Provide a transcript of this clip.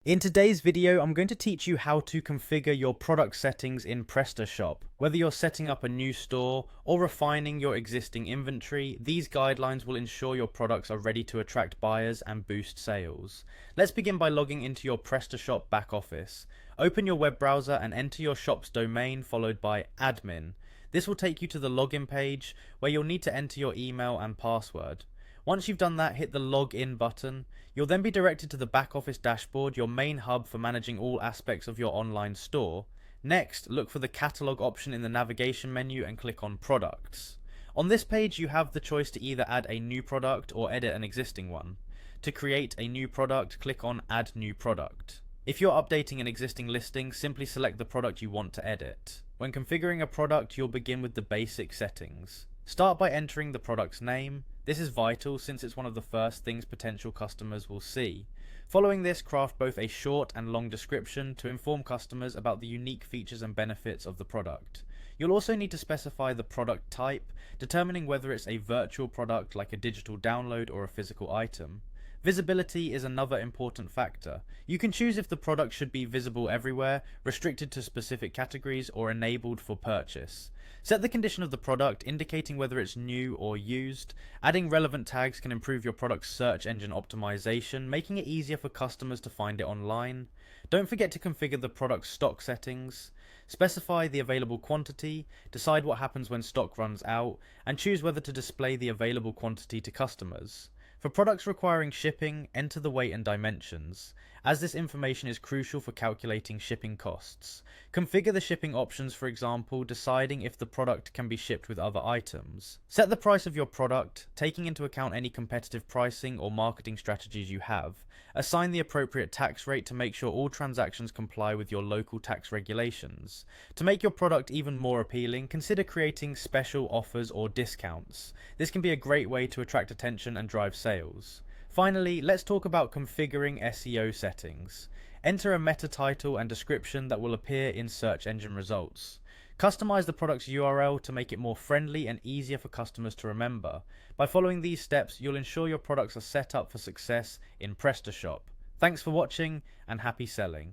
In today's video, I'm going to teach you how to configure your product settings in Prestashop. Whether you're setting up a new store or refining your existing inventory, these guidelines will ensure your products are ready to attract buyers and boost sales. Let's begin by logging into your Prestashop back office. Open your web browser and enter your shop's domain followed by admin. This will take you to the login page where you'll need to enter your email and password. Once you've done that, hit the login button. You'll then be directed to the back office dashboard, your main hub for managing all aspects of your online store. Next, look for the catalog option in the navigation menu and click on products. On this page, you have the choice to either add a new product or edit an existing one. To create a new product, click on add new product. If you're updating an existing listing, simply select the product you want to edit. When configuring a product, you'll begin with the basic settings. Start by entering the product's name. This is vital since it's one of the first things potential customers will see. Following this, craft both a short and long description to inform customers about the unique features and benefits of the product. You'll also need to specify the product type, determining whether it's a virtual product like a digital download or a physical item. Visibility is another important factor. You can choose if the product should be visible everywhere, restricted to specific categories, or enabled for purchase. Set the condition of the product, indicating whether it's new or used. Adding relevant tags can improve your product's search engine optimization, making it easier for customers to find it online. Don't forget to configure the product's stock settings. Specify the available quantity, decide what happens when stock runs out, and choose whether to display the available quantity to customers. For products requiring shipping, enter the weight and dimensions, as this information is crucial for calculating shipping costs. Configure the shipping options, for example, deciding if the product can be shipped with other items. Set the price of your product, taking into account any competitive pricing or marketing strategies you have. Assign the appropriate tax rate to make sure all transactions comply with your local tax regulations. To make your product even more appealing, consider creating special offers or discounts. This can be a great way to attract attention and drive sales. Finally, let's talk about configuring SEO settings. Enter a meta title and description that will appear in search engine results. Customize the product's URL to make it more friendly and easier for customers to remember. By following these steps, you'll ensure your products are set up for success in Prestashop. Thanks for watching and happy selling.